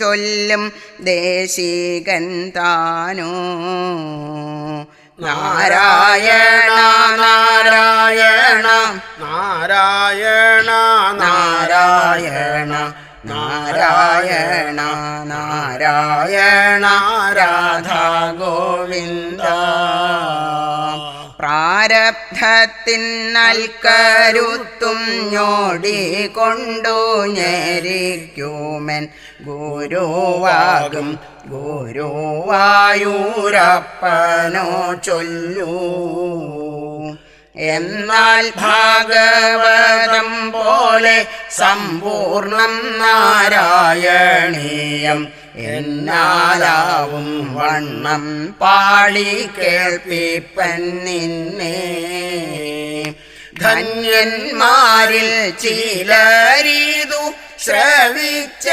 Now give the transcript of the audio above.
ചൊല്ലും ദേശികൻ താനോ. നാരായണ നാരായണ നാരായണ നാരായണ നാരായണ നാരായണ രാധാ ഗോവിന്ദ. പ്രാരബ്ധത്തിനാൽ കരുത്തും ഞോടിക്കൊണ്ടു ഞെരിക്കുമെൻ ഗുരുവാകും ഗുരുവായൂരപ്പനോ ചൊല്ലൂ. എന്നാൽ ഭാഗവതം പോലെ സമ്പൂർണം നാരായണീയം എന്നാലാവും വണ്ണം പാടി കേൾപ്പിപ്പൻ നിന്നെ. ധന്യന്മാരിൽ ചിലരിതു ശ്രവിച്ച